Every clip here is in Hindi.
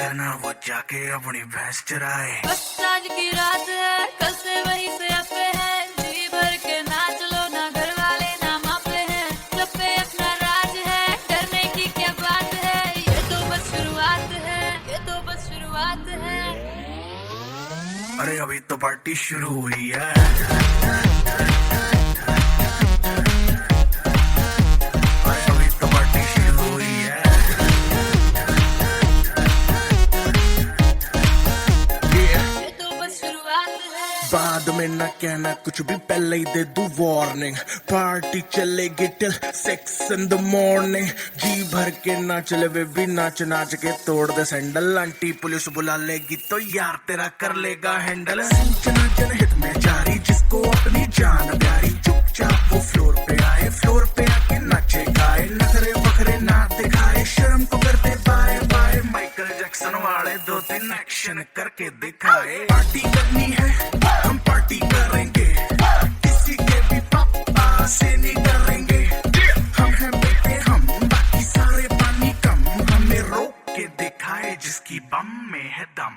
करना वो जाके अपनी भैंस चराए। बस आज की रात है, कल से वही से अपे है, जी भर के नाच लो ना घर वाले ना मापे हैं, सब पे अपना राज है, डरने की क्या बात है, ये तो बस शुरुआत है, ये तो बस शुरुआत है। अरे अभी तो पार्टी शुरू हुई है। बाद में ना कहना कुछ भी, पहले ही दे दूं वार्निंग। पार्टी चलेगी टिल 6 in the morning। जी भर के नाच ले वे भी नाच नाच के तोड़ दे सैंडल। आंटी पुलिस बुला लेगी तो यार तेरा कर लेगा हैंडल। सूचना जनहित में जारी, जिसको अपनी जान प्यारी, चुपचाप वो फ्लोर पे आए, फ्लोर पे आके नाचे गाए, नखरे बखरे ना दिखाए, शर्म को करते बाय बाय। माइकल जैक्सन वाले 2-3 एक्शन करके दिखाए। पार्टी करनी है हम पार्टी करेंगे, किसी के भी पापा से नहीं डरेंगे। हम हैं बेटे हम, बाकी सारे पानी कम, हमें रोक के दिखाए जिसकी बम में है दम।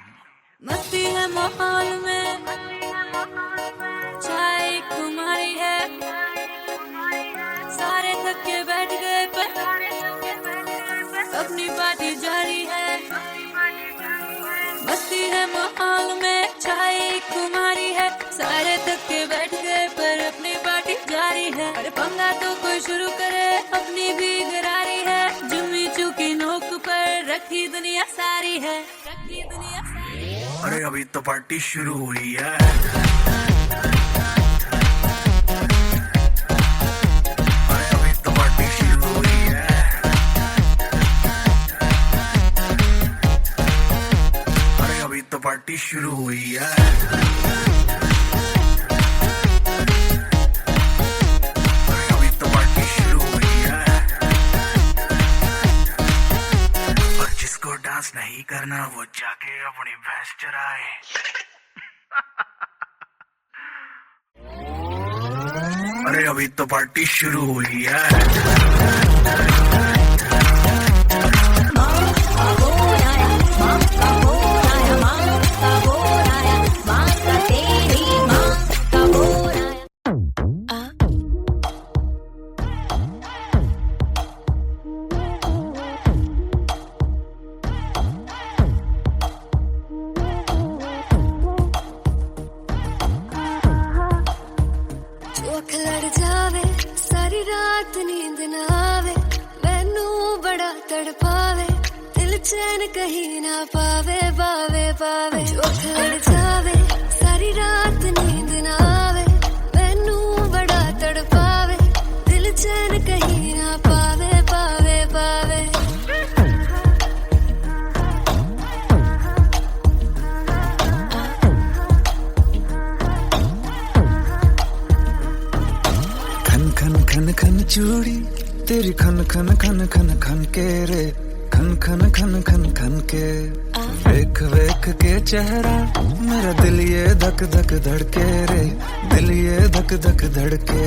मस्ती है माहौल में, चाय कुमारी है, सारे थक के बैठ गए पर अपनी पार्टी जारी है। मस्ती है माहौल में, चाय कुमारी है, सारे थक के बैठ गए पर अपनी पार्टी जारी है। अरे पंगा तो कोई शुरू करे, अपनी भी गरारी है, जुम्मी चूकी नोक पर रखी दुनिया सारी है, रखी दुनिया सारी है। अरे अभी तो पार्टी शुरू हुई है। पार्टी शुरू हुई है। अभी तो पार्टी शुरू हुई है। और जिसको डांस नहीं करना वो जाके अपनी भैंस चराए। अरे अभी तो पार्टी शुरू हुई है। लड़ जावे सारी रात नींद ना आवे, मैनू बड़ा तड़पावे, दिल चैन कहीं ना पावे पावे पावे। लड़ जावे सारी रात नींद ना आवे, मैनू बड़ा तड़पावे, दिल चैन कहीं ना पावे पावे पावे। खन खन खन चूड़ी तेरी खन खन खन खन खन के रे, खन खन खन खन खन के। वेख वेख के चेहरा मेरा दिल ये धक धक धड़के रे, दिल ये धक धक धड़के।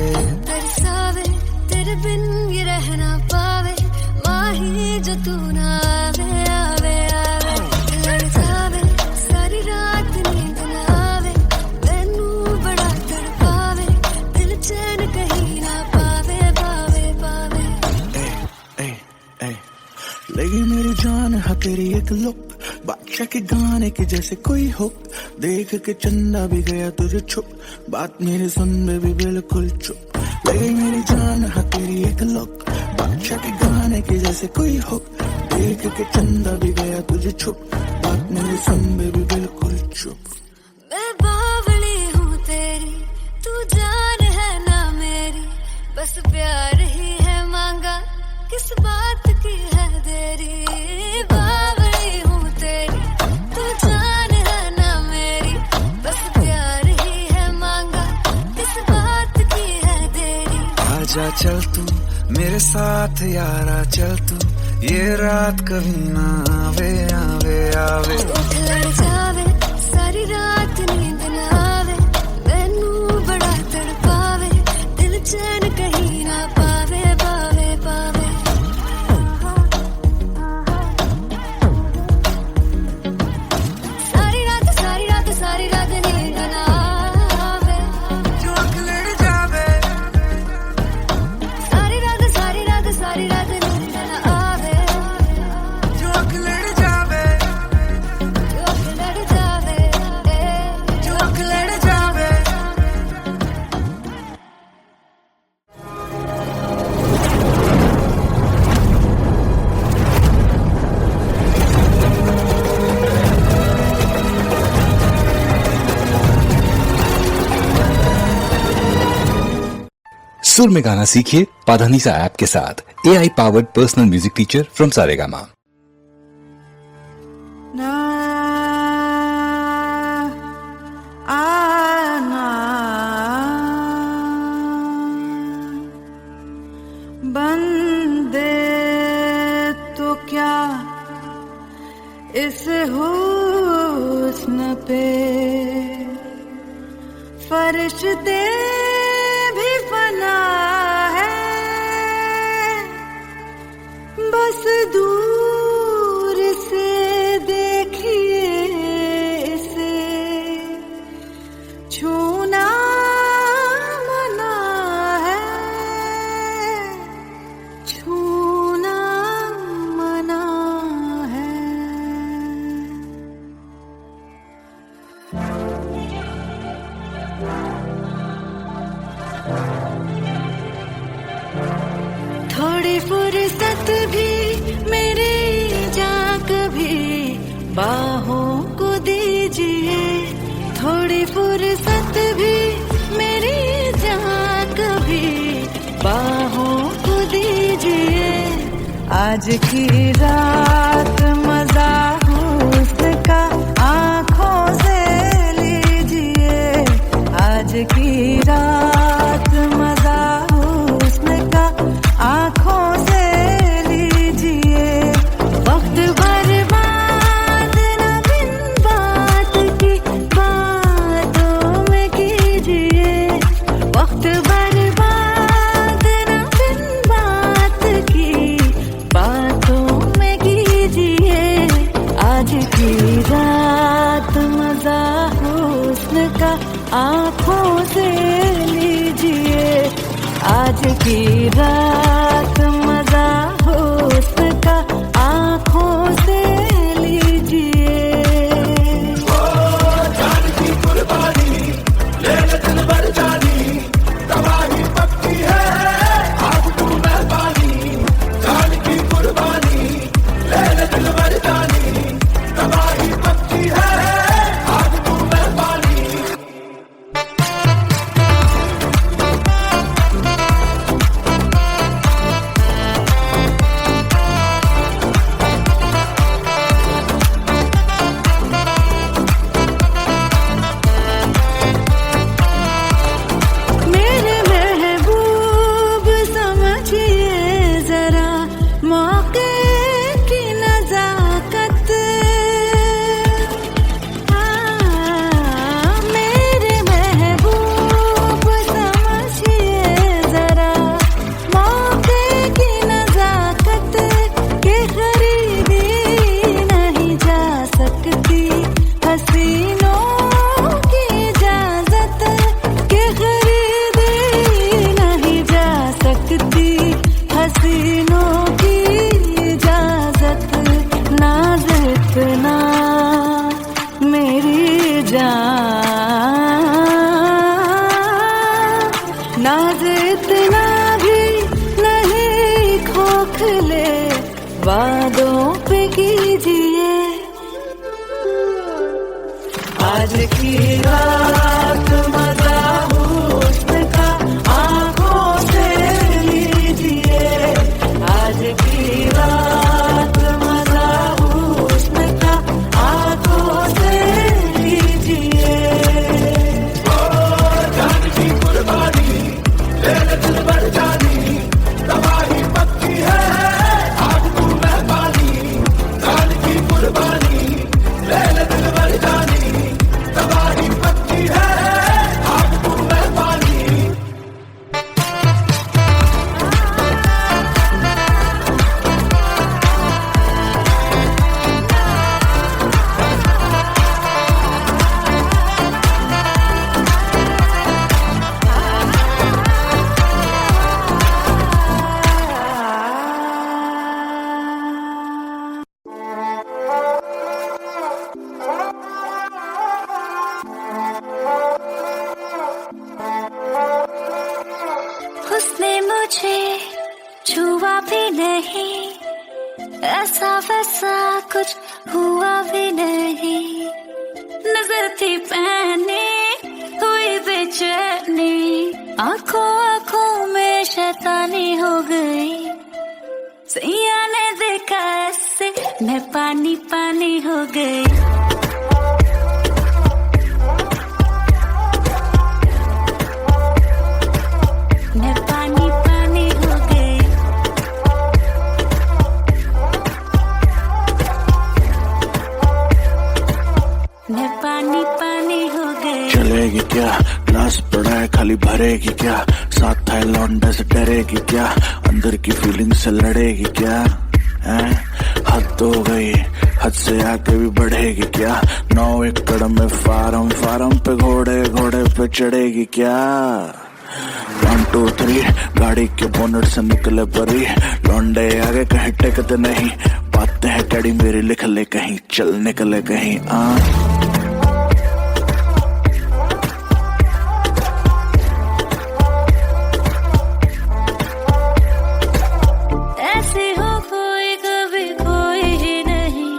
तरसावे तेरे बिन ये रह ना पावे, माही जो तू ना आवे आवे आवे। लड़ जावे सारी रात नींद ना आवे, मैनू बड़ा तड़पावे, दिल चैन कहीं ना पावे पावे पावे। ए ए लगी मेरी जान है तेरी एक लुक, बादशाह के गाने के जैसे कोई हो, देख के चंदा भी गया तुझे छुप, बात मेरी सुन बेबी बिल्कुल चुप। लगी मेरी जान है तेरी एक लुक, बादशाह के गाने के जैसे कोई हो, देख के चंदा भी गया तुझे छुप, बात मेरी सुन बेबी बिल्कुल चुप। मैं बावली हूँ तेरी, तू जान है ना मेरी, बस प्यार ही है मांगा, किस बात की है देरी। बावली हूँ तेरी, तू जान है ना मेरी, बस प्यार ही है मांगा, किस बात की है देरी। आजा चल तू मेरे साथ यारा, चल तू ये रात कभी ना आवे आवे आवे। लड़ जावे सारी रात नींद ना आवे, मैनू बड़ा तड़पावे, दिल चैन कहीं ना पावे पावे पावे। सुर में गाना सीखिए पाधानीसा ऐप के साथ। AI powered personal music teacher from Saregama. बंदे तो क्या इस हुस्न पे फरिश्ते भी फना है, बस दूर से देखिए इसे छूना मना है, छूना मना है। थोड़ी फुर्सत भी मेरी जान कभी बाहों को दीजिए, थोड़ी फुर्सत भी मेरी जान कभी बाहों को दीजिए। आज की रात मजा हुस्न का आंखों से लीजिए, आज की रात मजा हुस्न का आंखों से लीजिए। वक्त बर्बाद न बिन बात की बातों में कीजिए, वक्त बर्बाद न बिन बात की बातों में कीजिए। आज की रात मजा हुस्न का आंखों से लीजिए, आज की रात मजा हुस्न का आंखों से लीजिए। जान की कुर्बानी ले ले दिल भर जानी, तबाही पक्की है आज तू मेहरबानी। जान की कुर्बानी ले ले दिल भर जानी, तबाही पक्की है आज तू मेहरबानी। मेरे महबूब समझिए जरा मौके की नजाकत, मेरे महबूब समझिए जरा मौके की नजाकत, के खरीदी नहीं जा सकती हसीनों की इजाजत, के खरीदी नहीं जा सकती हसीनों की इजाजत। नाज इतना मेरी जान, नाज इतना भी नहीं खोखले वादों पे कीजिए। आज की रात मजा हुस्न का आंखों से लीजिए, आज की रात मजा हुस्न का आंखों से लीजिए। जान की कुर्बानी ले ले दिल भर जानी, तबाही पक्की है आज तू मेहरबानी। जान की कुर्बानी ले ले दिल भर जानी, तबाही पक्की है आज तू मेहरबानी। उसने मुझे छुआ भी नहीं, ऐसा वैसा कुछ हुआ भी नहीं। नजर थी पहने हुई बेचैनी, आंखों आंखों में शैतानी हो गई, सैया ने देखा ऐसे मैं पानी पानी हो गई। मैं पानी पानी हो गई। मैं पानी पानी हो गई। चलेगी क्या, ग्लास पड़ा है खाली भरेगी क्या, साथ है लौंडे से डरेगी क्या, अंदर की फीलिंग से लड़ेगी क्या, हैं? हद हो गई, हद से आगे भी बढ़ेगी क्या, 9 एकड़ में फार्म, फार्म पे घोड़े, घोड़े पे चढ़ेगी क्या। 1 2 3 गाड़ी के बोनट से निकले परी, लौंडे आगे कहीं टेकते नहीं, बातें हैं कड़ी मेरी लिख ले कहीं, चल निकले कहीं। ऐसी हो कोई कभी कोई ही नहीं,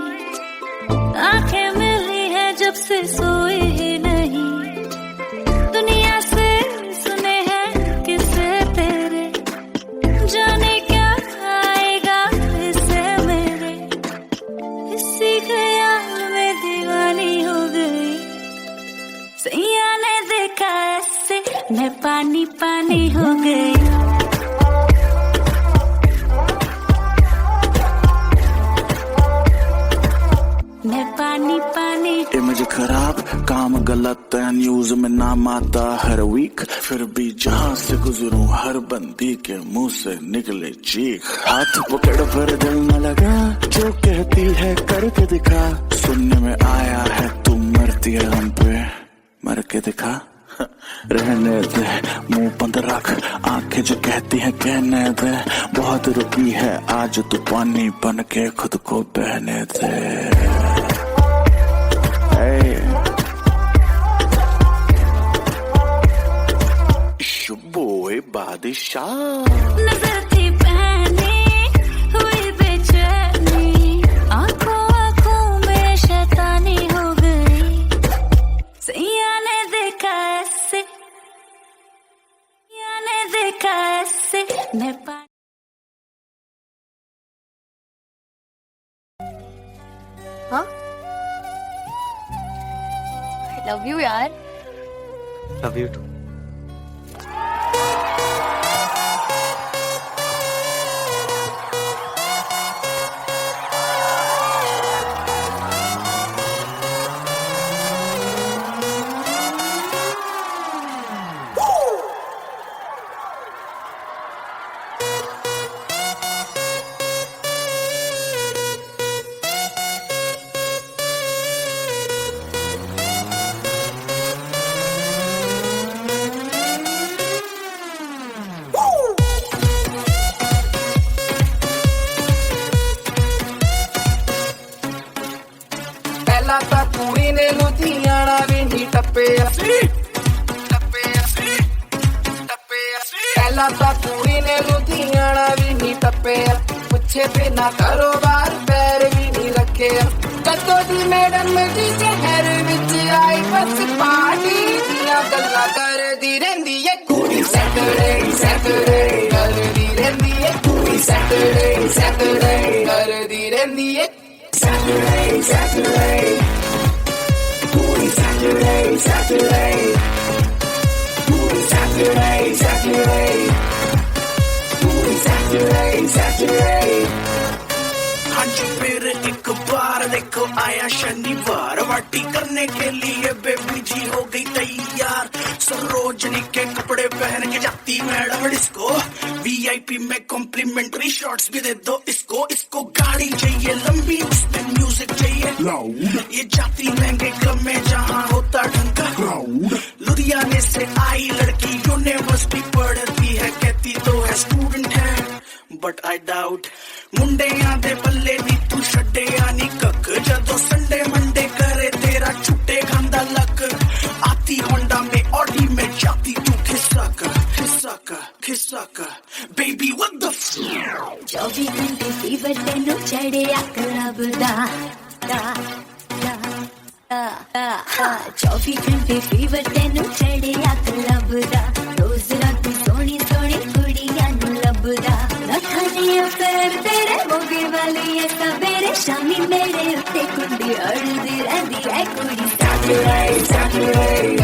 आंखें मिली है जब से सोई ही नहीं, दुनिया से सुने हैं किस्से तेरे, जाने क्या आएगा इससे मेरे, इसी ख्याल में दीवानी हो गई, सैया ने देखा ऐसे मैं पानी पानी हो गई। मैं पानी पानी। इमेज खराब, काम गलत है, न्यूज में नाम आता हर वीक, फिर भी जहां से गुजरूं हर बंदी के मुंह से निकले चीख, हाथ पकड़ पर दिल न लगा, जो कहती है करके दिखा, सुनने में आया है तू मरती है हम पे, मर के दिखा। रहने दे मुंह बंद रख, आंखें जो कहती हैं कहने दे, बहुत रुकी है आज तू पानी बन के खुद को बहने दे। शुभोए बादशाह नजर थी पहनी हुई बेचैनी, आंखों आंखों में शैतानी हो गई, सैया ने देखा ऐसे, सैया ने देखा ऐसे मैं पानी। हाँ लव यू यार। Love you too. ਤਾਂ ਕੁੜੀ ਨੇ ਲੁਧਿਆਣਾ ਵੀ ਨਹੀਂ ਟੱਪਿਆ ਪਹਿਲਾਂ ਤਾਂ ਕੁੜੀ ਨੇ ਲੁਧਿਆਣਾ ਵੀ ਨਹੀਂ ਟੱਪਿਆ, ਪੁੱਛੇ ਬਿਨਾ ਕਾਰੋਬਾਰ ਪੈਰ ਵੀ ਨਹੀਂ ਰੱਖਿਆ, ਕਦੋਂ ਦੀ ਮੈਡਮ ਦੀ ਸ਼ਹਿਰ ਵਿੱਚ ਆਈ ਬਸ ਪਾਰਟੀ ਦੀਆਂ ਗੱਲਾਂ ਕਰਦੀ ਰਹਿੰਦੀ ਏ ਕੁੜੀ, ਸੈਟਰਡੇ ਸੈਟਰਡੇ ਕਰਦੀ ਰਹਿੰਦੀ ਏ ਕੁੜੀ, ਸੈਟਰਡੇ ਸੈਟਰਡੇ ਕਰਦੀ ਰਹਿੰਦੀ ਏ Saturday, Saturday, Boy, Saturday, Saturday, Boy, Saturday, Saturday, Boy, Saturday, Saturday. हाँ जी फिर एक बार देखो आया शनिवार, पार्टी करने के लिए बेबी जी हो गई तैयार, सरोजनी के कपड़े पहन के जाती मैडम डिस्को, VIP में कॉम्प्लीमेंट्री शॉट्स भी दे दो इसको, इसको गाड़ी चाहिए लंबी उसमें म्यूजिक चाहिए लाउड, ये जाती महंगे क्लब में जहाँ होता ढंका क्राउड, लुधियाने से आई लड़की यूनिवर्सिटी पढ़ती है, कहती तो है स्टूडेंट है बट आई डाउट, मुंडे आधे बल्ले दी तू छड्डे यानी कक, जदों संडे मंडे करे तेरा छुट्टे खांदा लक, आती होंडा में ऑडी में जाती तू खिसक खिसक खिसक बेबी व्हाट द 24 घंटे फीवर तेनू चढ़िया क्लब दा दा दा दा 24 घंटे फीवर तेनू चढ़िया क्लब दा, रोज रात अफेयर तेरे मोगे वाले ये सवेरे शामी मेरे उत्ते कुंडी अड़दी रहंदी ऐ कुड़ी Saturday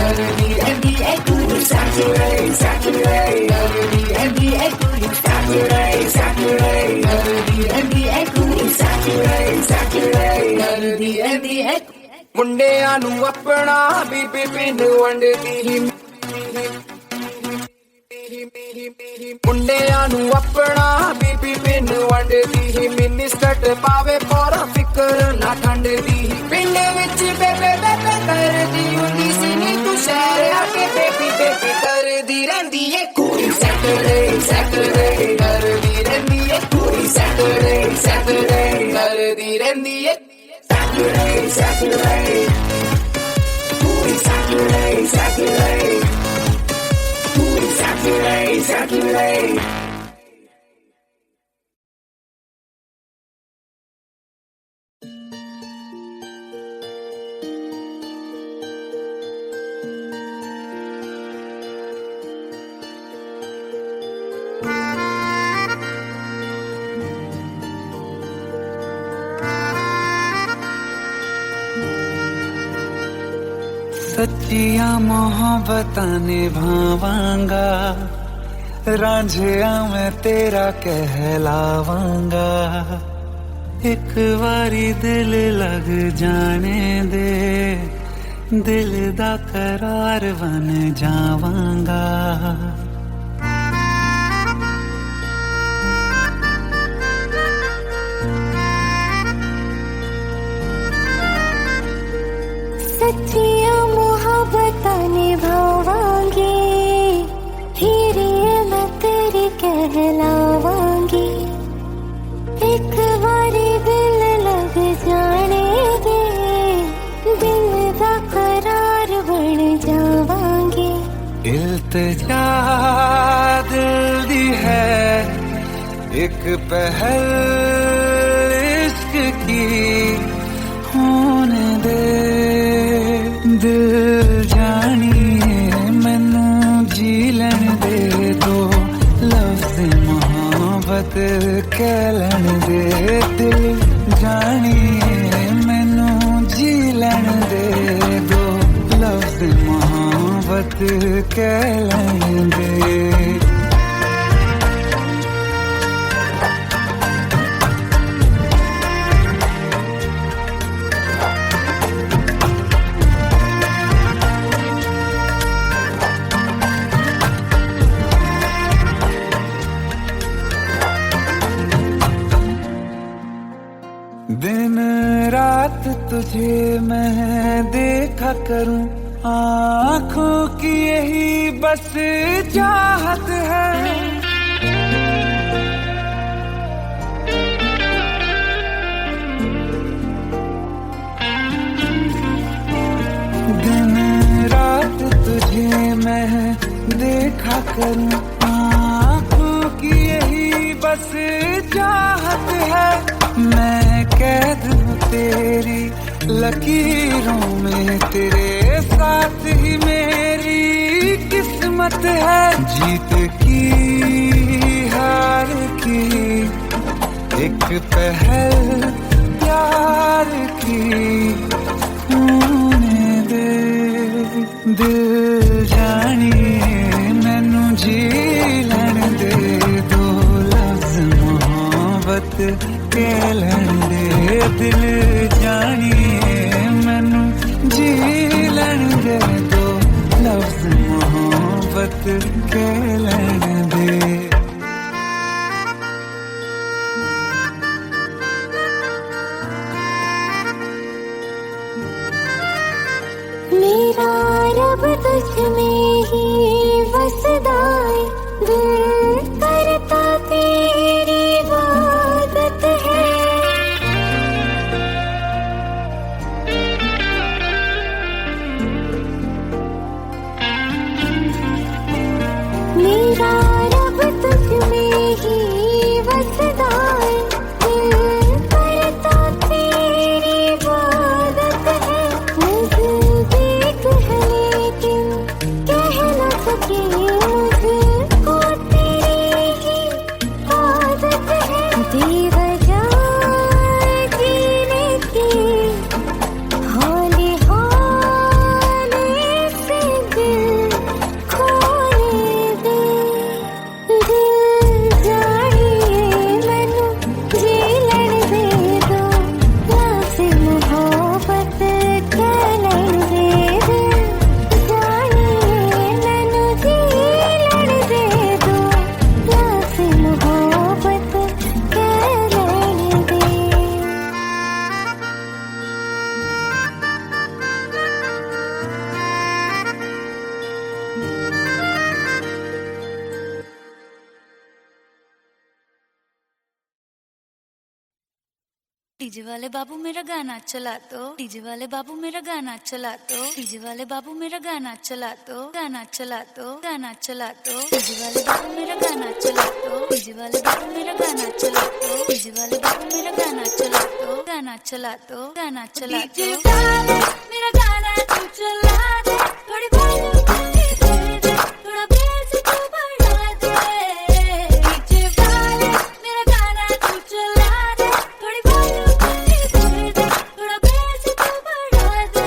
अड़दी रहंदी ऐ कुड़ी Saturday अड़दी रहंदी ऐ कुड़ी Saturday अड़दी रहंदी ऐ कुड़ी Saturday अड़दी रहंदी ऐ ਮੁੰਡਿਆਂ ਨੂੰ ਆਪਣਾ ਬੀਬੀ ਪਿੰਡ ਵੰਡਦੀ ਹੀ ਮੁੰਡਿਆਂ ਨੂੰ ਆਪਣਾ ਬੀਬੀ ਪਿੰਡ ਵੰਡਦੀ ਹੀ ਮਿਨਿਸਟਰ ਪਾਵੇ ਪੋਰਾ ਫਿਕਰ ਨਾ ਠੰਡ ਦੀ ਪਿੰਡ ਵਿੱਚ ਬੇਬੇ ਬੇਬੇ ਕਰਦੀ ਹੁੰਦੀ ਸੀ ਨੀ ਤੂੰ ਸ਼ਹਿਰ ਆ ਕੇ ਬੇਬੀ ਬੇਬੀ ਕਰਦੀ ਰਹਿੰਦੀ ਏ ਕੁੜੀ Saturday ਕਰਦੀ ਰਹਿੰਦੀ ਏ ਕੁੜੀ Saturday ਕਰਦੀ ਰਹਿੰਦੀ ਏ Saturday Booty Saturday Booty Saturday सच्चिया मोहब्बतां निभावांगा रांझिया मैं तेरा कहलावांगा एक बारी दिल लग जाने दे दिल दा करार बन जावांगा सच्चिया मोहब्बतां निभावांगी फिर ये मैं तेरी कहलावांगी एक बारी दिल लग जाने दे दिल दा करार बन जावांगी इल्तिजा दिल दी है एक पहल इश्क की होने दे दिल जानिए मैनू जी लैन दे दो लफ्ज़ मोहब्बत कह लैन दे दिल जानिए मैनू जी लैन दे दो लफ्ज़ मोहब्बत कह लैन दे दिन रात तुझे मैं देखा करूं आँखों की यही बस चाहत है दिन रात तुझे मैं देखा करूं आँखों की यही बस चाहत है मैं कैद हूँ तेरी लकीरों में तेरे साथ ही मेरी किस्मत है जीत की हार की एक पहल प्यार की होने दे दिल जानिए मैनू जी लैन दे दो लफ्ज़ मोहब्बत कह लैन दे दिल जानिए मैनू जी लैन दे दो लफ्ज़ मोहब्बत कह लैन दे मेरा रब तुझ में ही वसदा है दिल करता तेरी इबादत है मेरा रब तुझ में ही वसदा है दिल करता तेरी इबादत है नज़दीक है लेकिन डीजे वाले बाबू मेरा गाना चला दो, डीजे वाले बाबू मेरा गाना चला दो, डीजे वाले बाबू मेरा गाना चला दो, गाना चला दो, गाना चला दो, डीजे वाले बाबू मेरा गाना चला दो, डीजे वाले बाबू मेरा गाना चला दो, डीजे वाले बाबू मेरा गाना चला दो, गाना चला दो, गाना चला दो, मेरा गाना तू चला दे, थोड़ी बात थोड़ा बेस तू बढ़ा दे, डीजे वाले मेरा गाना तू चला दे, थोड़ी बात थोड़ा बेस तू बढ़ा दे,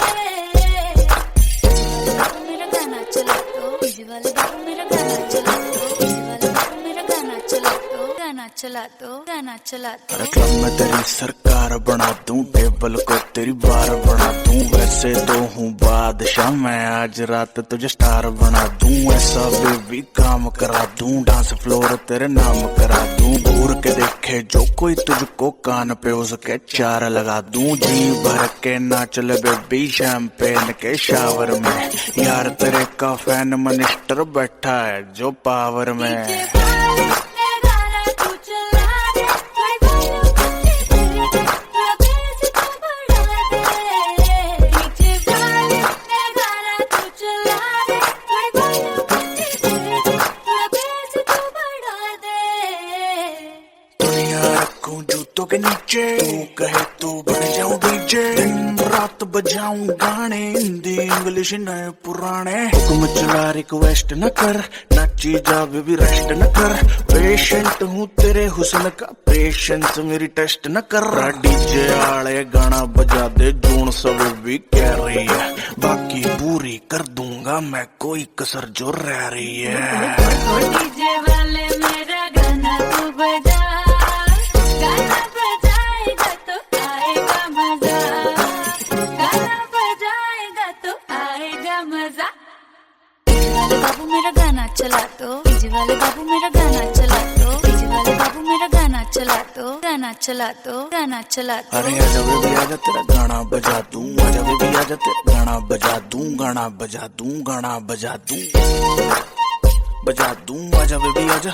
मेरा गाना चला दो, डीजे वाले बाबू मेरा गाना चला दो, डीजे वाले बाबू मेरा गाना चला दो, गाना चला दो, गाना चला दो। अरे क्लब में तेरी सरकार बना दूं, टेबल को तेरी बार बना दूं, वैसे तो हूँ बादशाह मैं, आज रात तुझे स्टार बना दूं, ऐसा बेबी काम करा दूं, डांस फ्लोर तेरे नाम करा दूं, घूर के देखे जो कोई तुझको कान पे उसके चार लगा दूं, जी भर के नाच ले बेबी शैंपेन के शावर में, यार तेरे का फैन मिनिस्टर बैठा है जो पावर में। जूतों के नीचे तू कहे तो बन जाऊं डीजे, दिन रात बजाऊं गाने, हिंदी इंग्लिश नए पुराने, हुक्म चला रिक्वेस्ट न कर, नाची जा बेबी रेस्ट न कर, पेशेंट हूँ तेरे हुस्न का, पेशेंस मेरी टेस्ट न कर, डीजे आले गाना बजा दे, जून सब भी कह रही है, बाकी पूरी कर दूंगा मैं कोई कसर जो रह रही है। डीजे वाले मेरा गाना तू बजा, गाना बजाएगा तो आएगा मजा, गाना बजाएगा तो आएगा मजा, डीजे वाले बाबू मेरा गाना चला दो, डीजे वाले बाबू मेरा गाना चला दो, डीजे वाले बाबू मेरा गाना चला दो, गाना चला दो, गाना चला दो। अरे आजा बेबी आजा तेरा गाना बजा दूं, आजा बेबी आजा तेरा गाना बजा दूं, गाना बजा दूं, गाना बजा दूं, बजा दूं, आजा बेबी आजा,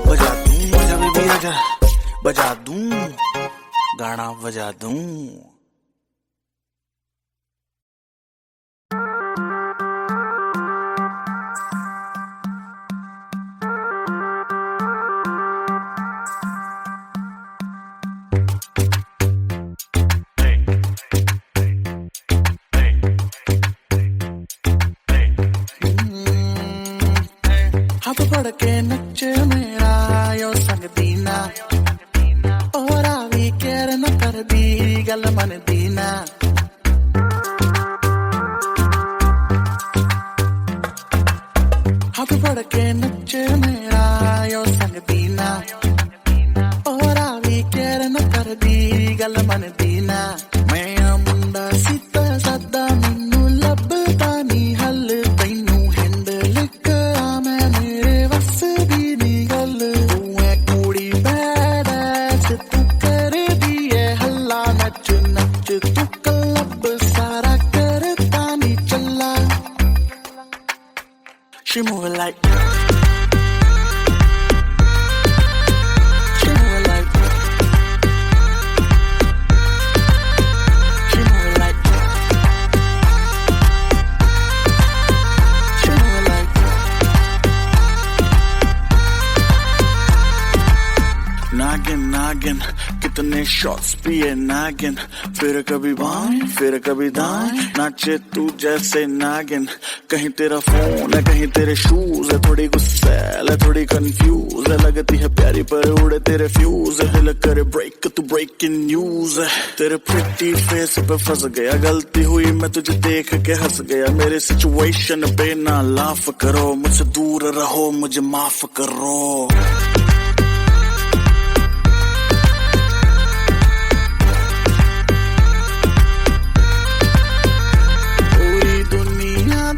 बजा दूं, आजा बेबी आजा, बजा दूं, गाना बजा दूं। हाथ पड़ के नचे मेरा यो संग दीना, और आवी केर न कर दी गल मन दीना, हाथ पड़ के नचे मेरा यो संग दीना, और आवी केर न कर दी गल मन दीना, मैं मुंडा सीता सादा मैनू लभदा नी हल, तैनू हैंडल करा मैं मेरे वस दी नी गल, तू है कुड़ी बैडैस तू कर दिए हल्ला, नच नच तू क्लब सारा करता नी चला, she move like, she move like, she move like, she move like, नागिन नागिन कितने शॉट्स पिए नागिन, फिर कभी बाएं फिर कभी दाएं, नाचे तू जैसे नागिन, कहीं तेरा फोन है कहीं तेरे शूज है, थोड़ी गुस्सैल है थोड़ी कंफ्यूज है, लगती है प्यारी पर उड़े तेरे फ्यूज है, दिल करे ब्रेक तू ब्रेकिंग न्यूज है, तेरे प्रिटी फेस पे फंस गया, गलती हुई मैं तुझे देख के हंस गया, मेरे सिचुएशन पे ना लाफ करो, मुझसे दूर रहो मुझे माफ करो।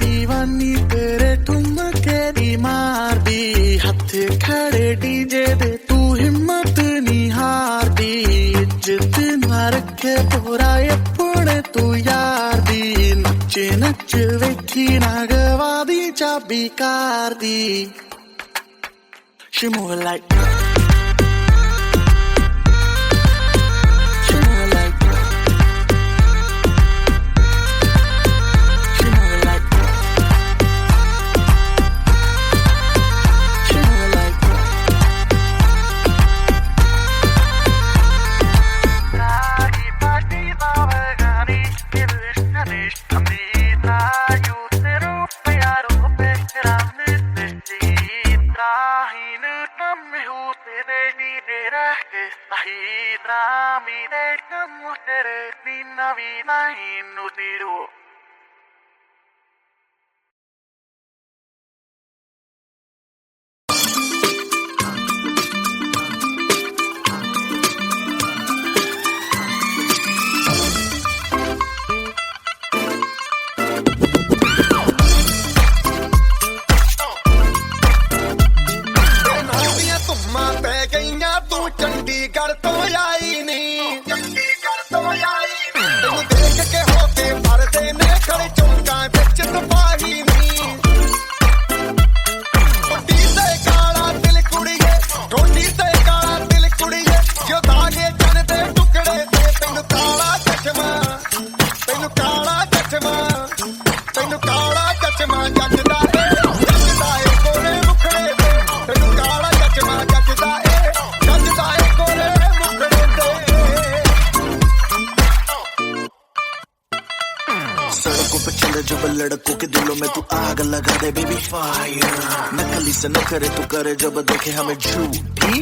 दीवानी तेरे ठुमके दी मार दी, हथे खड़े डीजे दे तू हिम्मत नी हार दी, इज्जत ना रखे तोरा अपने तू यार दी, नचे नच वेखी ना गवा दी चाबी car the, she move like, she move like, mujeres ni Navidad inútil. Chandigarh ਤੋਂ ਆਈ ਨੀ ਚੰਡੀਗੜ੍ਹ ਤੋਂ ਆਈ ਨੀ ਤੈਨੂੰ ਦੇਖ ਕੇ ਹੋ ਕੇ ਮਰਦੇ ਨੇ ਖੜੇ ਚੌਂਕਾਂ ਵਿੱਚ ਤਬਾਹੀ ਨੀ ਟੋਡੀ ਤੇ ਕਾਲਾ ਦਿਲ ਕੁੜੀਏ ਟੋਡੀ ਤੇ ਕਾਲਾ ਦਿਲ ਕੁੜੀਏ ਜੋ ਦਾਗੇ ਜਨ ਦੇ ਟੁਕੜੇ ਤੇ ਤੈਨੂੰ ਕਾਲਾ ਚਸ਼ਮਾ ਤੈਨੂੰ ਕਾਲਾ ਚਸ਼ਮਾ ਤੈਨੂੰ ਕਾਲਾ ਚਸ਼ਮਾ ਜੱਜਦਾ ਏ ਕੋਲੇ ਮੁਖੜੇ ਤੇ ਤੈਨੂੰ ਕਾਲਾ ਚਸ਼ਮਾ ਜੱਜਦਾ ਏ सड़कों पे चले जब लड़कों के दिलों में तू आग लगा दे बेबी फायर नकली से न करे तू करे जब देखे हमें झूठी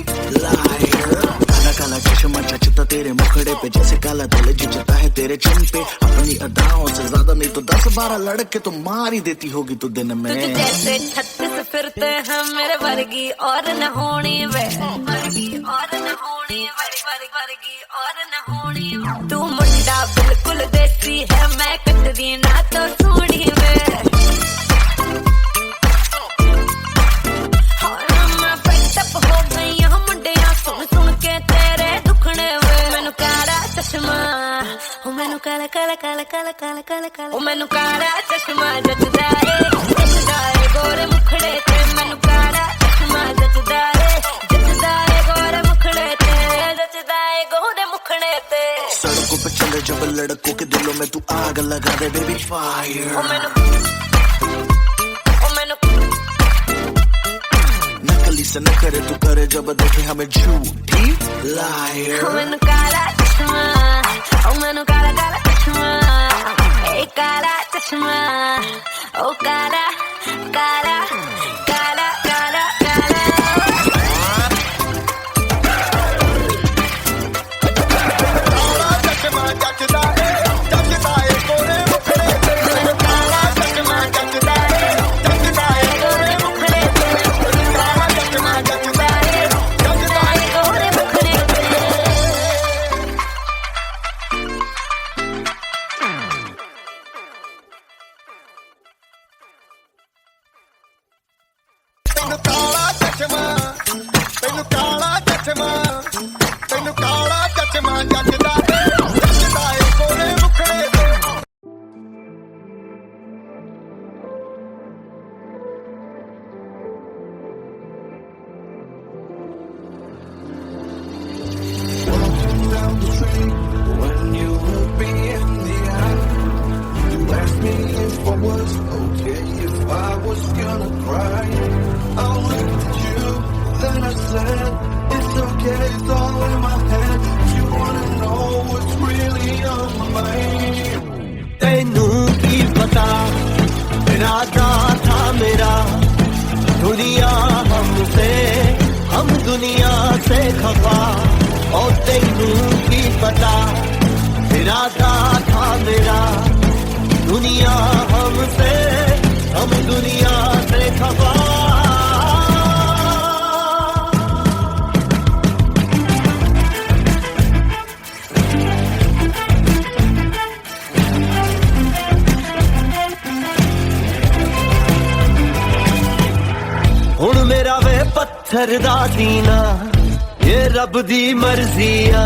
लायर काला काला चश्मा जचता तेरे मुखड़े पे जैसे काला दिल जचता है तेरे चिन पे अपनी अदाओं से ज्यादा नहीं तो 10-12 लड़के तो मार ही देती होगी तू दिन में तुझे जैसे 36 फिरते हैं मेरे वर्गी और न होनी वे वर्गी और न होनी वर्गी और न होनी तू मुंडा बिल्कुल देसी है मैं कटदी ना तो सोनी वे मैं पेटअप हो गई हूं मुंडिया सुन सुन के तेरे दुखने वे मैनू काला चश्मा ओ मैनू काला काला काला काला काला काला काला ओ मैनू काला चश्मा जचदा ए गोरे मुखड़े ते मैनू काला चश्मा जचदा ए गोरे मुखड़े ते जचदा ए गोरे मुखड़े ते सड़कों पे चले जब लड़कों के दिलों में तू आग लगा दे बेबी फायर नकली से न करे तू करे जब देखे हमें झूठी लायर मैनू काला चश्मा ओ मैनू काला काला चश्मा ए काला चश्मा ओ काला काला काला काला काला चश्मा जचदा ए कोरे मुखड़े ते मैनू काला चश्मा जचदा ए कोरे मुखड़े ते काला चश्मा जचदा ए गोरे मुखड़े ते ਤੈਨੂੰ ਕਾਲਾ ਚਸ਼ਮਾ ਤੈਨੂੰ ਕਾਲਾ ਚਸ਼ਮਾ ਤੈਨੂੰ ਕਾਲਾ ਚਸ਼ਮਾ ਜੱਜਦਾ ਏ ਕੋਲੇ ਮੁਖੜੇ ਤੇ When you look me in the eye, you asked me if I was okay, if I was gonna cry. I looked at you, then I said, it's okay, it's all in my head. If you wanna know what's really on my mind. तैनू की पता इरादा था मेरा दुनिया हमसे हम दुनिया से खफा और तैनू की पता इरादा था मेरा दुनिया हमसे हम दुनिया से खफा हुण मेरा वे पत्थर दा सीना ये रब दी मर्जिया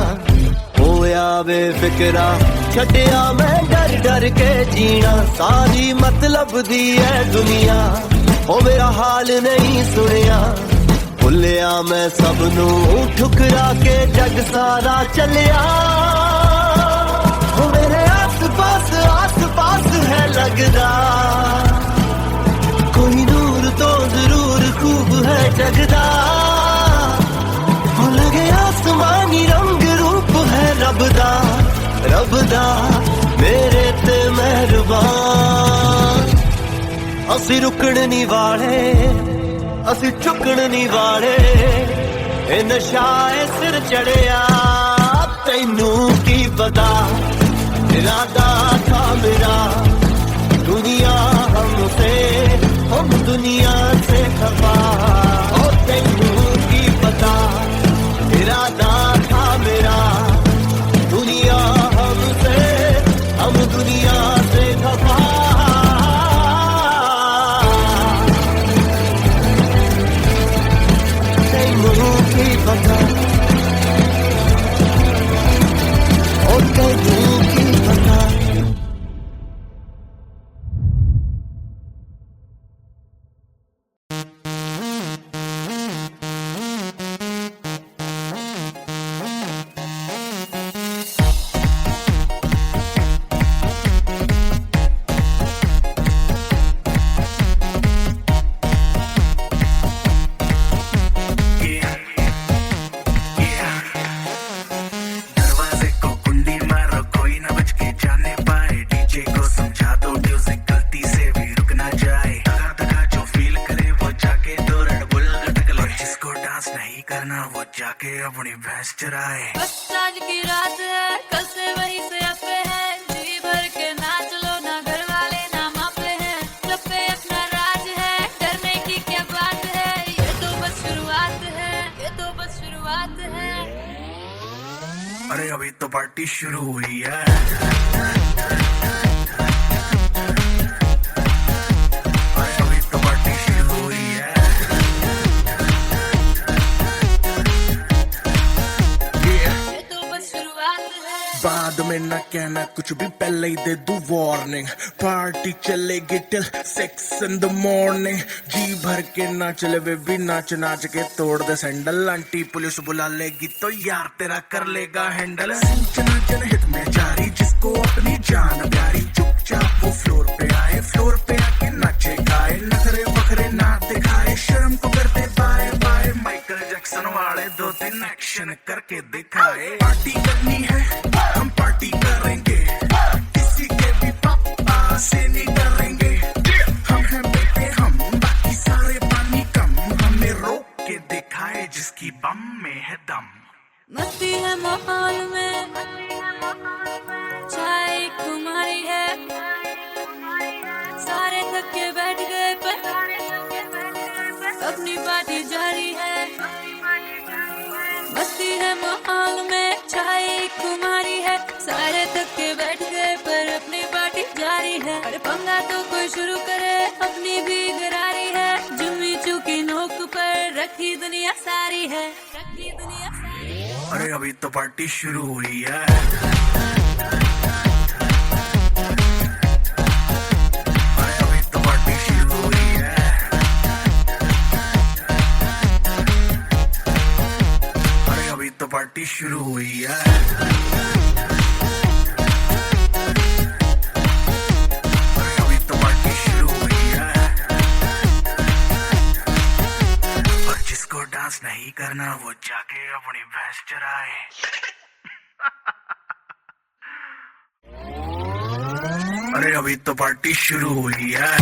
होया वे फिकरा छड्डिया मैं डर डर के जीना सारी मतलब दी है दुनिया ओ मेरा हाल नहीं सुनिया भुलिया मैं सबनू ठुकरा के जग सारा चलिया ओ मेरे आस पास है लगदा कोई नूर तो जरूर खूब है जगदा हो लगे आसमानी रंग रूप है रब दा मेरे ते मेहरबान असी रुकण नहीं वाले असी चुकण नहीं वाले ए नशा ए सिर चढ़िया तैनू की पता इरादा था मेरा, दुनिया हमसे हम दुनिया से खफा, ओ तेनू की पता इरादा था मेरा, दुनिया हमसे हम दुनिया से खफा। तेनू की पता ओ तेनू की पता। दरवाजे को कुंडी मारो कोई ना बच के जाने पाए, डीजे को समझा दो म्यूजिक गलती से भी रुक ना जाए, दगा दगा जो फील करे वो जाके दो रेड बुल गटक ले, जिसको डांस नहीं करना वो जाके अपनी भैंस चराए। बस आज की रात है, कल से वही से अपे है, जी भर के नाच लो ना घर वाले ना मापे हैं, क्लब पे अपना राज है, डरने की क्या बात है, ये तो बस शुरुआत है, ये तो बस शुरुआत है। अरे अभी तो पार्टी शुरू हुई है। अरे अभी तो पार्टी शुरू हुई है। ये तो बस शुरुआत है। बाद में ना कहना कुछ भी, पहले ही दे दूं वार्निंग, पार्टी चलेगी टिल 6 in the morning, जी भर के नाच ले वे भी नाच नाच के तोड़ दे सैंडल, आंटी पुलिस बुला लेगी तो यार तेरा कर लेगा हैंडल, सूचना जनहित में जारी, जिसको अपनी जान प्यारी, चुपचाप वो फ्लोर पे आए, फ्लोर पे आके नाचे गाए, नखरे वखरे ना दिखाए, शर्म को करते बाय बाय, माइकल जैक्सन वाले 2-3 एक्शन करके दिखाए, पार्टी करनी है हम पार्टी करेंगे, किसी के भी पापा से नहीं डरेंगे, हम हैं बेटे हम, बाकी सारे पानी कम, हमें रोक के दिखाए जिसकी बम में है दम। मस्ती है माहौल में, चाय कुमारी है, सारे थक के बैठ गए पर अपनी पार्टी जारी है। मस्ती है माहौल में, चाय कुमारी है, सारे थक के बैठ गए पर अपनी पार्टी जारी है। अरे पंगा तो कोई शुरू करे, अपनी भी गरारी है, जुम्मी चूकी नोक पर रखी दुनिया सारी है, रखी दुनिया सारी है। अरे अभी तो पार्टी शुरू हुई है। अरे अभी तो पार्टी शुरू हुई है। अरे अभी तो पार्टी शुरू हुई है। अरे अभी तो पार्टी शुरू हुई है। और जिसको डांस नहीं करना वो जाके अपनी भैंस चराए। अरे अभी तो पार्टी शुरू हुई है।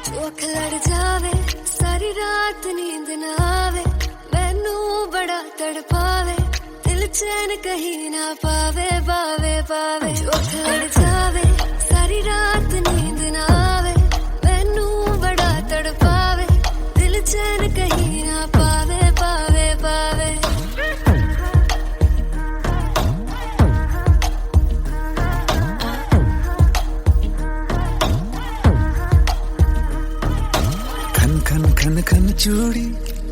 चौक लड़ जावे सारी रात नींद ना आवे, मैनू बड़ा तड़पावे, दिल चैन कहीं ना पावे, पावे पावे। चौक लड़ जावे सारी रात नींद ना आवे, मैनू बड़ा तड़पावे, दिल चैन कहीं ना पावे, पावे पावे। खन खन खन चूड़ी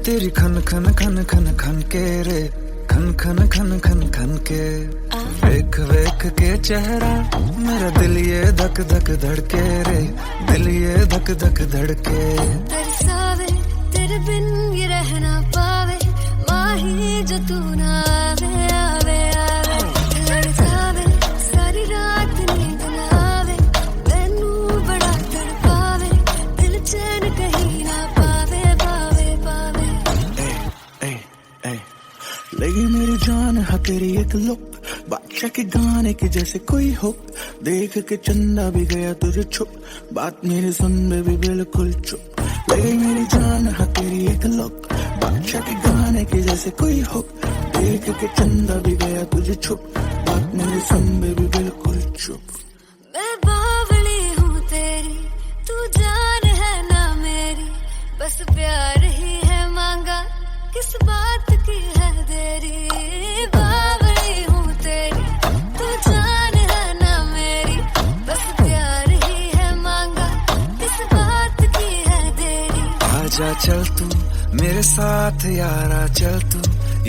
तेरी खन खन खन खन खन के रे, खन खन खन खन खन के, वेख वेख के चेहरा मेरा दिल ये धक धक धड़के रे, दिल ये धक धक धड़के। तरसावे तेरे बिन ये रह ना पावे, माही जो तू ना आवे आवे आवे। लड़ जावे सारी रात नींद ना आवे, मैनू तेरी एक लुक, बादशाह के गाने की जैसे कोई हुक, देख के चंदा भी गया तुझे छुप, बात मेरी सुन में भी बिल्कुल चुप, लगे मेरी जान हाँ तेरी एक लुक, बादशाह के गाने की जैसे कोई हुक, देख के चंदा भी गया तुझे छुप, बात मेरी सुन में भी बिल्कुल चुप। मैं बावली हूँ तेरी, तू जान है ना मेरी, बस प्यार ही है मांगा, किस बात की है देरी। बावली हूँ तेरी, तू जान है ना मेरी, बस प्यार ही है मांगा, किस बात की है देरी। आजा चल तू मेरे साथ यारा, चल तू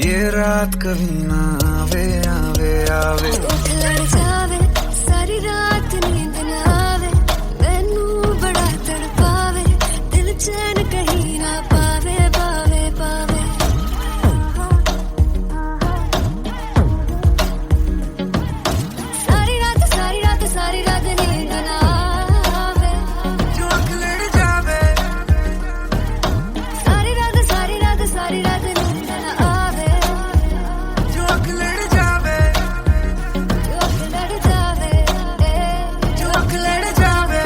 ये रात कभी ना आवे आवे आवे। उठ लड़ जावे सारी रात नींद ना आवे, मैनू बड़ा तड़पावे, दिल चैन कहीं ना पावे पावे पावे। सारी रात नींद ना आवे, जो आँख लड़ जावे, सारी रात नींद ना आवे, जो आँख लड़ जावे, जो आँख लड़ जावे, जो आँख लड़ जावे।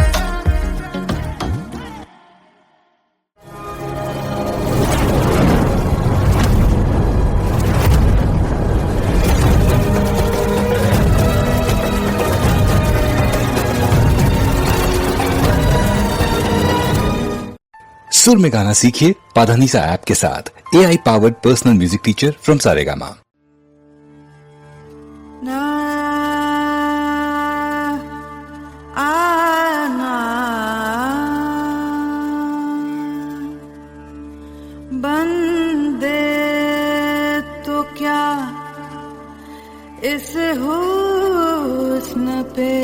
सुर में गाना सीखिए पाधानीसा ऐप के साथ। AI powered personal music teacher from Saregama. ना आना बंदे तो क्या इस हुस्न पे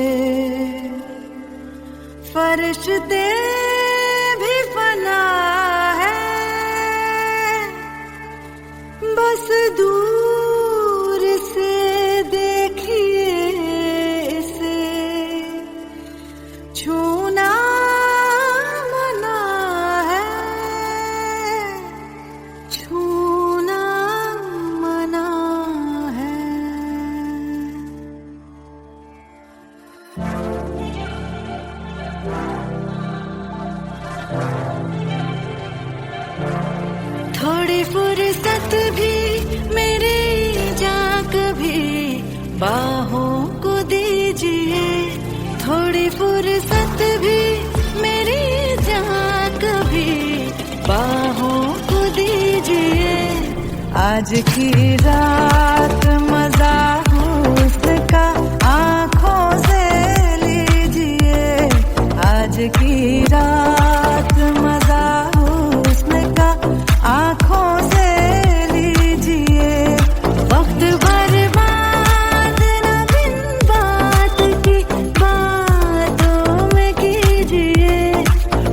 फरिश्ते भी फना है, बस दूर से देखिए इसे, छूना मना है, छूना मना है। थोड़ी फुर्सत भी मेरी जान कभी बाहों को दीजिए, थोड़ी फुर्सत भी मेरी जान कभी बाहों को दीजिए। आज की रात मजा हुस्न का आँखों से लीजिए, आज की रात मजा हुस्न का आँखों से लीजिए। वक्त बर्बाद न बिन बात की बातों में कीजिए,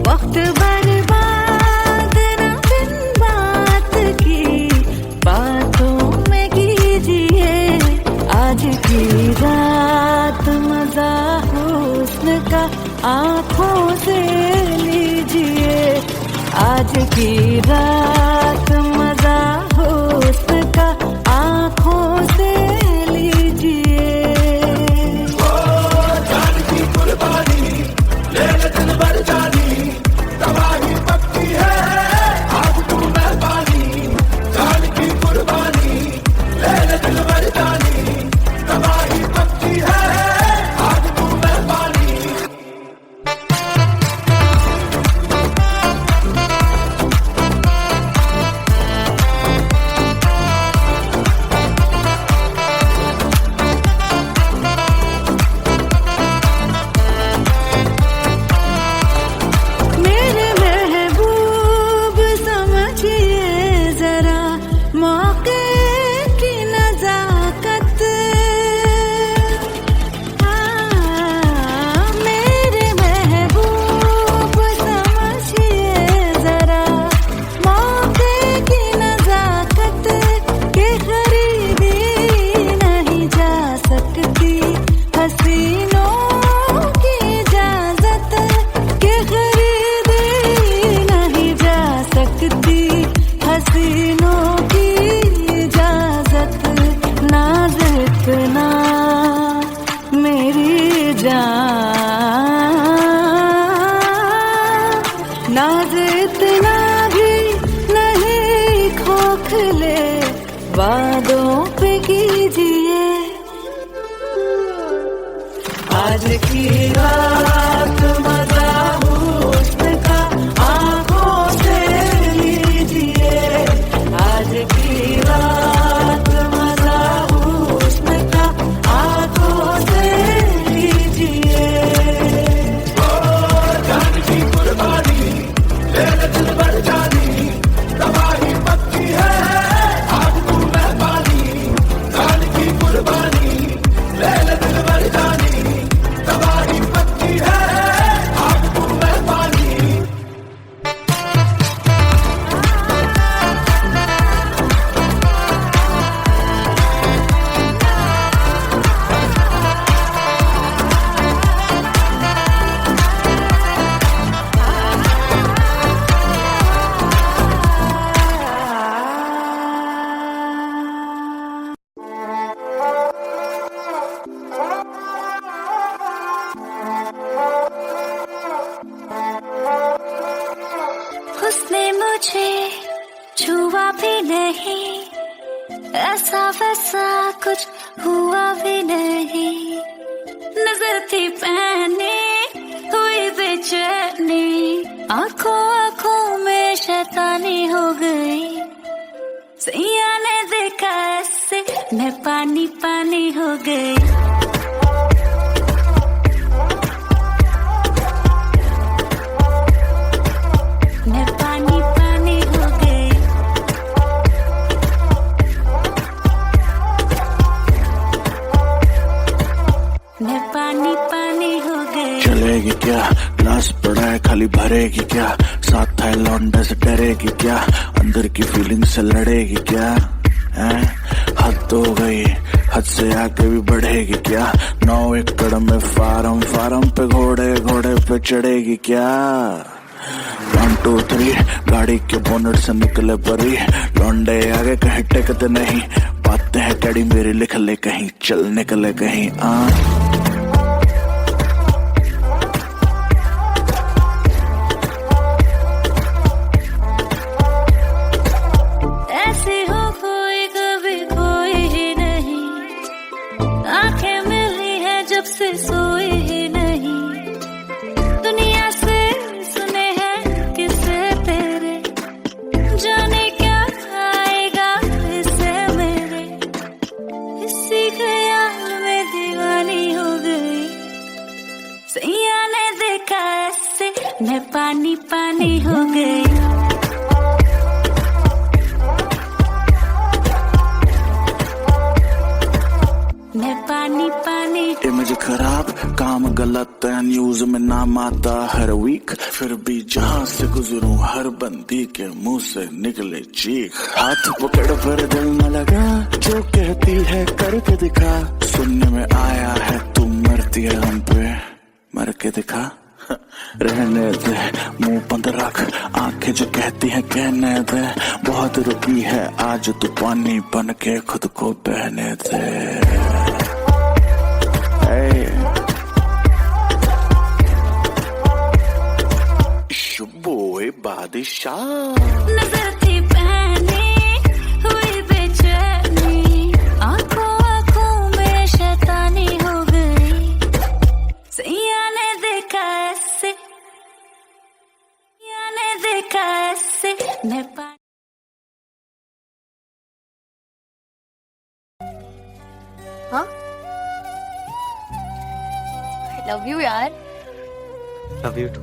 वक्त बर्बाद न बिन बात की बातों में कीजिए। आज की रात मजा हुस्न का आँखों से लीजिए, आज की रात मजा हुस्न का आँखों से लीजिए। जान की कुर्बानी ले ले दिन भर जानी, तबाही पक्की है आज तू मेहरबानी। जान की कुर्बानी ले ले दिन भर जानी, तबाही पक्की है आज तू मेहरबानी। आज इतना भी नहीं खोखले, वादों पे कीजिए। आज की रात मजा हुस्न का आंखों से लीजिए। आज की रात मजा हुस्न का आंखों से लीजिए। जान की कुर्बानी ले ले दिल बढ़ जानी, तबाही पक्की है आज तू मेहरबानी। जान की कुर्बानी ले ले दिल बढ़ जानी, तबाही पक्की है आज तू मेहरबानी। उसने मुझे छुआ भी नहीं, ऐसा वैसा कुछ हुआ भी नहीं। नजर थी पहने हुई बेचैनी, आंखों आंखों में शैतानी हो गई। सैया ने देखा ऐसे मैं पानी पानी हो गई। मैं पानी पानी हो गई। मैं पानी पानी हो गई। चलेगी क्या, ग्लास पड़ा है खाली भरेगी क्या, साथ है लौंडे से डरेगी क्या, अंदर की फीलिंग से लड़ेगी क्या, हैं? हद हो गई, हद से आगे भी बढ़ेगी क्या, 9 एकड़ में फार्म, फार्म पे घोड़े, घोड़े पे चढ़ेगी क्या। 1 2 3 गाड़ी के बोनट से निकले परी, लौंडे आगे कहीं टिकते नहीं, बातें हैं कड़ी मेरी लिख ले कहीं, चल निकले कहीं। ऐसे हो कोई कभी कोई ही नहीं, आंखें मिली है जब से सोई ही नहीं। दुनिया से सुने हैं किस्से तेरे, जाने क्या आएगा इससे मेरे। इसी ख्याल में दीवानी हो गई। सैया ने देखा ऐसे मैं पानी पानी हो गई। मैं पानी पानी। इमेज खराब, काम गलत है, न्यूज में नाम आता हर वीक, फिर भी जहां से गुजरूं हर बंदी के मुंह से निकले चीख। हाथ पकड़ पर दिल न लगा, जो कहती है करके दिखा, सुनने में आया है तू मरती है हम पे, मर के दिखा। रहने दे मुंह बंद रख, आंखें जो कहती हैं कहने दे, बहुत रुकी है आज तू पानी बन के खुद को बहने दे। शुबोए बादशाह। नजर थी पहने हुई बेचैनी, आंखों आंखों में शैतानी हो गई। सैया ने देखा ऐसे, सैया ने देखा ऐसे मैं हाँ? I love you यार। Love you too.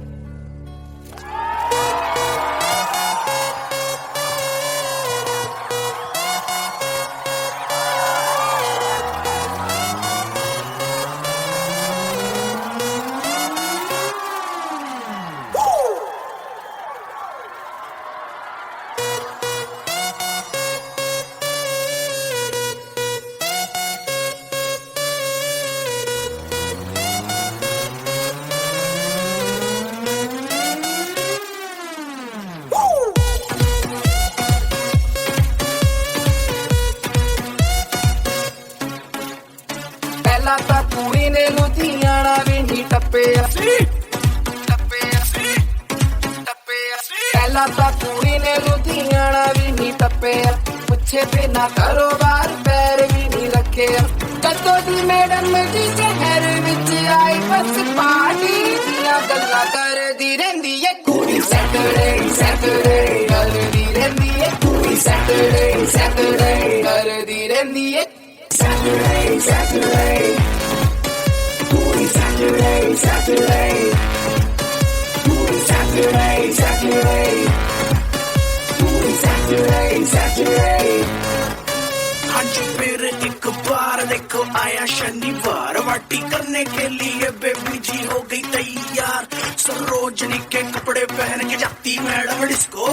ਪਹਿਲਾਂ ਤਾਂ ਕੁੜੀ ਨੇ ਲੁਧਿਆਣਾ ਵੀ ਨਹੀਂ ਟੱਪਿਆ ਪੁੱਛੇ ਬਿਨਾ ਕਾਰੋਬਾਰ ਪੈਰ ਵੀ ਨਹੀਂ ਰੱਖਿਆ ਕਦੋਂ ਦੀ ਮੈਡਮ ਜੀ ਸ਼ਹਿਰ ਵਿੱਚ ਆਈ ਬਸ ਪਾਰਟੀ ਦੀਆਂ ਗੱਲਾਂ ਕਰਦੀ ਰਹਿੰਦੀ ਏ ਕੁੜੀ ਸੈਟਰਡੇ ਸੈਟਰਡੇ ਕਰਦੀ ਰਹਿੰਦੀ ਏ ਕੁੜੀ ਸੈਟਰਡੇ ਸੈਟਰਡੇ ਕਰਦੀ ਰਹਿੰਦੀ ਏ ਸੈਟਰਡੇ ਸੈਟਰਡੇ ਕੁੜੀ ਸੈਟਰਡੇ ਸੈਟਰਡੇ ਕੁੜੀ ਸੈਟਰਡੇ ਸੈਟਰਡੇ ਕੁੜੀ ਸੈਟਰਡੇ ਸੈਟਰਡੇ हाँ जी फिर एक बार देखो आया शनिवार पार्टी करने के लिए बेबी जी हो गई तैयार सरोजनी के कपड़े पहन के जाती मैडम डिस्को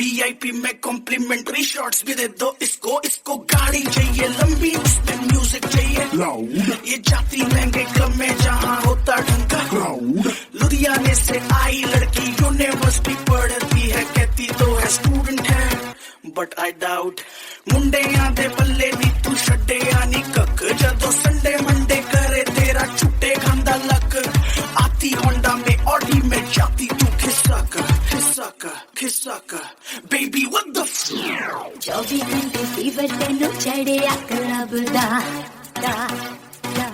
VIP में कॉम्प्लीमेंट्री शॉट्स भी दे दो इसको इसको गाड़ी चाहिए लंबी उसमें म्यूजिक चाहिए लाउड ये जाती महंगे क्लब में जहाँ होता ढंग का क्राउड लुधियाने से आई लड़की यूनिवर्सिटी पढ़ती है कहती तो है स्टूडेंट है बट आई डाउट मुंडे आधे पल्ले दी तू छड्डे यानी कक जदों संडे मंडे करे तेरा छुट्टे खांदा लक आती होंडा में ऑडी में जाती तू खिसक खिसक खिसक बेबी व्हाट द 24 घंटे फीवर तेनू चढ़िया क्लब दा दा दा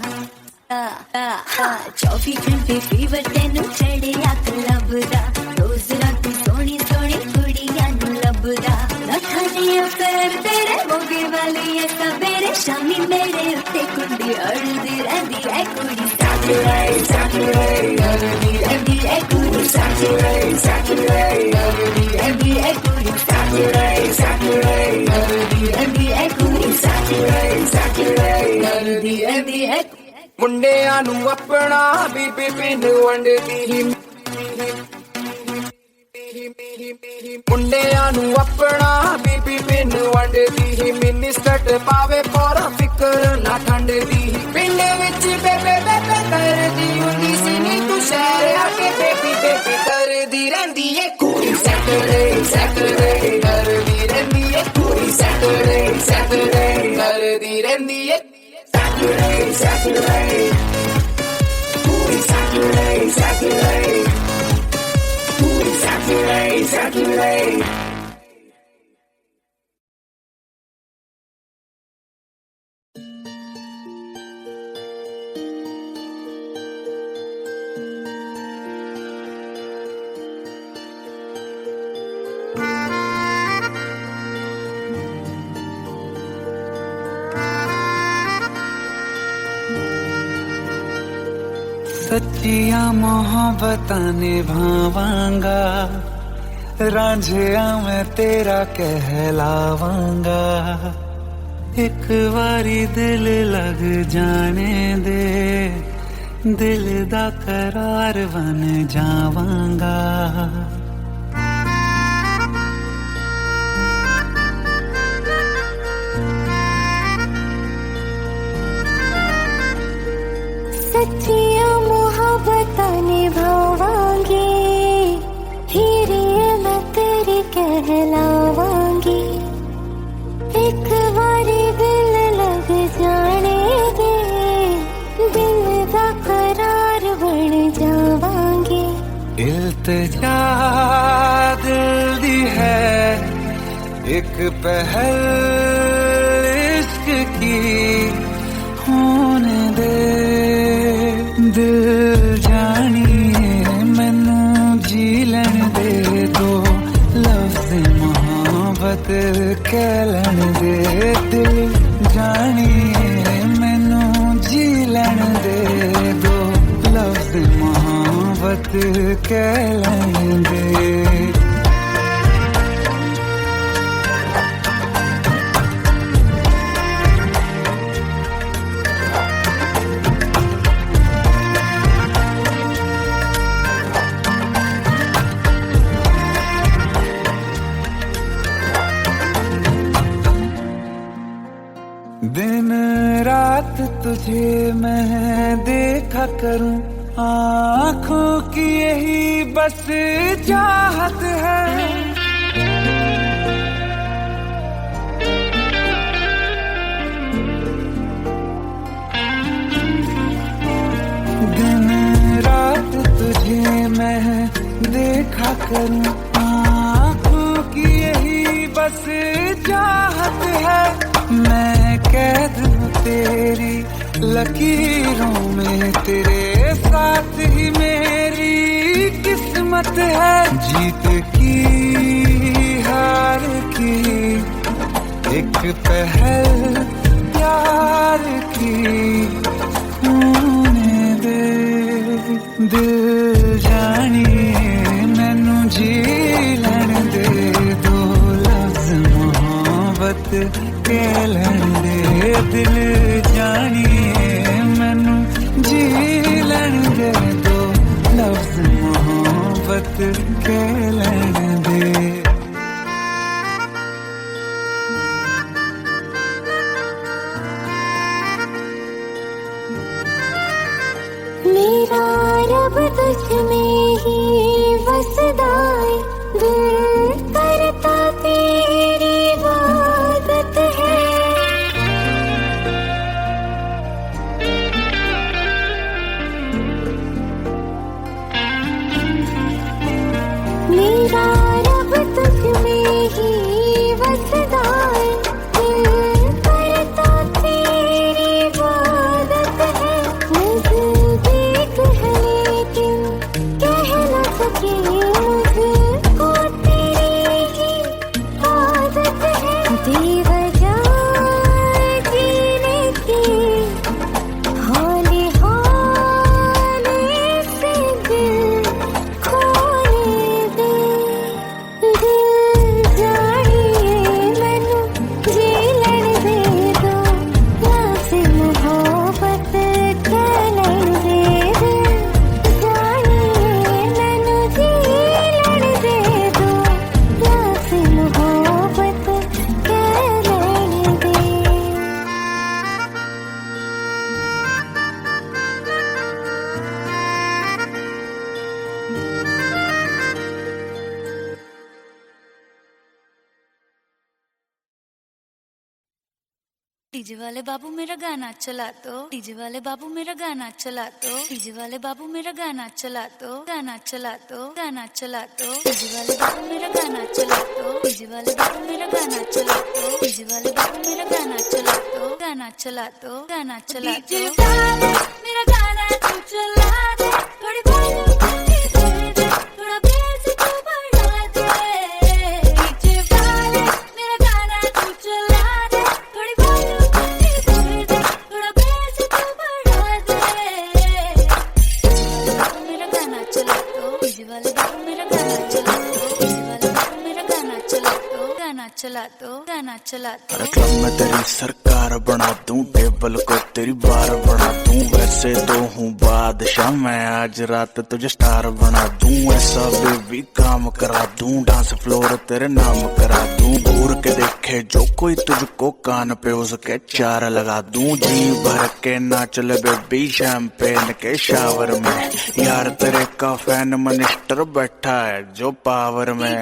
दा 24 घंटे फीवर तेनू चढ़िया क्लब दा रोज रात सोनी सोनी कुड़ियां नू लभदा नखनिया कर तेरे मोगे वाली है सवेरे शामी मेरे उत्ते कुंडी अड़दी रहंदी है कुड़ी सैटरडे सैटरडे अड़दी रहंदी है कुड़ी सैटरडे सैटरडे अड़दी रहंदी है कुड़ी सैटरडे सैटरडे अड़दी रहंदी है कुड़ी सैटरडे सैटरडे अड़दी रहंदी है ਮੁੰਡਿਆਂ ਨੂੰ ਆਪਣਾ ਬੀਬੀ ਪਿੰਡ ਵੰਡਦੀ ਹੀ ਮੁੰਡਿਆਂ ਨੂੰ ਆਪਣਾ ਬੀਬੀ ਪਿੰਡ ਵੰਡਦੀ ਹੀ ਮਿੰਨੀ ਸਕਟ ਪਾਵੇ ਪੋਰਾ ਫਿਕਰ ਨਾ ਠੰਡ ਦੀ ਪਿੰਡ ਵਿੱਚ ਬੇਬੇ ਬੇਬੇ ਕਰਦੀ ਹੁੰਦੀ ਸੀ ਨੀ ਤੂੰ ਸ਼ਹਿਰ ਆ ਕੇ ਬੇਬੀ ਬੇਬੀ ਕਰਦੀ ਰਹਿੰਦੀ ਏ ਕੁੜੀ ਸੈਟਰਡੇ ਸੈਟਰਡੇ ਕਰਦੀ ਰਹਿੰਦੀ ਏ ਕੁੜੀ ਸੈਟਰਡੇ ਸੈਟਰਡੇ ਕਰਦੀ ਰਹਿੰਦੀ ਏ Saturday, Saturday, Booty Saturday, Saturday, Booty Saturday, Saturday. सच्चिया मोहब्बत निभावांगा रांझिया मैं तेरा कहलावांगा एक बारी दिल लग जाने दे दिल दा करार बन जावांगा सच्चिया मोहब्बत निभावांगी फिर ये मैं तेरी कहलावांगी एक बारी दिल लग जाने दे दिल दा करार बन जावांगी इल्तिजा दिल दी है एक पहल इश्क की होने दे दिल जानिए मैनू जी लैन दे दो लफ्ज़ मोहब्बत कह लैन दे दिल जानिए मैनू जी लैन दे दो लफ्ज़ मोहब्बत कह लैन दे दिन रात तुझे मैं देखा करूं आँखों की यही बस चाहत है दिन रात तुझे मैं देखा करूं की यही बस चाहत है, मैं कैद हूँ तेरी लकीरों में, तेरे साथ ही मेरी किस्मत है। जीत की हार की एक पहल प्यार की होने दे, दिल जानिए मैनू जी लैण दे, दो लफ्ज़ मोहब्बत के लैण दे, दिल जानिए मैनू जी लैण दे, दो लफ्ज़ मोहब्बत के लैण दे। मेरा रब तुझ में ही वसदा है, दिल करता तेरी इबादत है। मेरा रब तुझ में ही वसदा है, दिल करता तेरी इबादत है। नज़दीक है लेकिन कह न सके, मुझको तेरी ही आदत है। बेवजह जीने की हौले हौले से दिल खोले दे, दिल जानिए मैनू जी लैण दे, दो लफ्ज़ मोहब्बत के लैण दे, दिल जानिए मैनू जी लैण दे, दो लफ्ज़ मोहब्बत के लैण दे। डीजे वाले बाबू मेरा गाना चला दो, डीजे वाले बाबू मेरा गाना चला दो, डीजे वाले बाबू मेरा गाना चला दो, गाना चला दो, गाना चला दो, डीजे वाले बाबू मेरा गाना चला दो, डीजे वाले बाबू मेरा गाना चला दो, डीजे वाले बाबू मेरा गाना चला दो, गाना चला दो, गाना चला दो। डीजे वाले मेरा गाना तू चला दे, थोड़ी वॉल्यूम दे दे, थोड़ा बेस तू बढ़ा दे। डीजे वाले मेरा गाना तू चला दे, थोड़ी वॉल्यूम दे दे, थोड़ा बेस तू बढ़ा दे। मेरा गाना चला दो, डीजे वाले बाबू मेरा गाना चला दो, डीजे वाले बाबू मेरा गाना चला दो, गाना चला दो, गाना चला दो। क्लब में तेरी सरकार बना दूं, टेबल को तेरी बार बना दूं, वैसे तो हूँ बादशाह मैं, आज रात तुझे स्टार बना दूं, ऐसा बेबी काम करा दूं, डांस फ्लोर तेरे नाम करा दूं, घूर के देखे जो कोई तुझको कान पे उसके चार लगा दूं, जी भर के नाच ले बेबी शैंपेन के शावर में, यार तेरे का फैन मिनिस्टर बैठा है जो पावर में।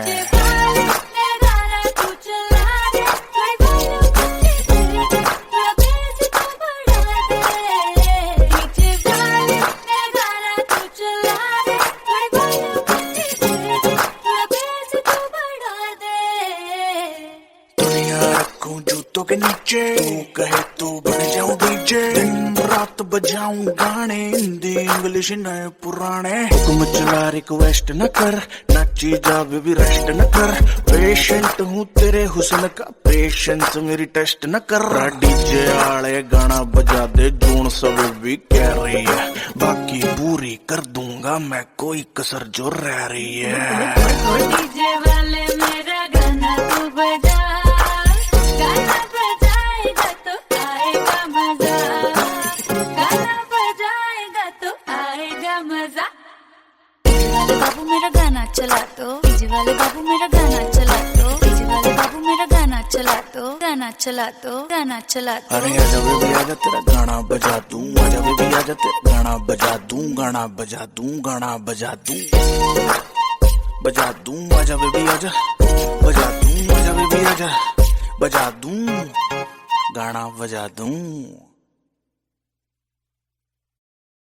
जूतों के नीचे तू कहे तो बन जाऊं डीजे, दिन रात बजाऊं गाने, हिंदी इंग्लिश नए पुराने, हुक्म चला रिक्वेस्ट न कर, नाची जा बेबी रेस्ट न कर, पेशेंट हूँ तेरे हुस्न का, पेशेंस मेरी टेस्ट न कर। डीजे आले गाना बजा दे, जून सब भी कह रही है, बाकी पूरी कर दूंगा मैं, कोई कसर जो रह रही है। डीजे वाले मेरा गाना तू बजा, गाना बजाएगा तो आएगा मजा, गाना बजाएगा तो आएगा मजा। डीजे वाले बाबू मेरा गाना चला दो, डीजे वाले बाबू मेरा गाना चला दो, डीजे वाले बाबू मेरा गाना चला दो, गाना चला दो, गाना चला दो। अरे आजा बेबी आजा तेरा गाना बजा दूं, आजा बेबी आजा तेरा गाना बजा दूं, गाना बजा दूं, गाना बजा दूं, बजा दूं, आजा बेबी आजा, बजा दूं, आजा बेबी आजा, बजा दूं, गाना बजा दूं।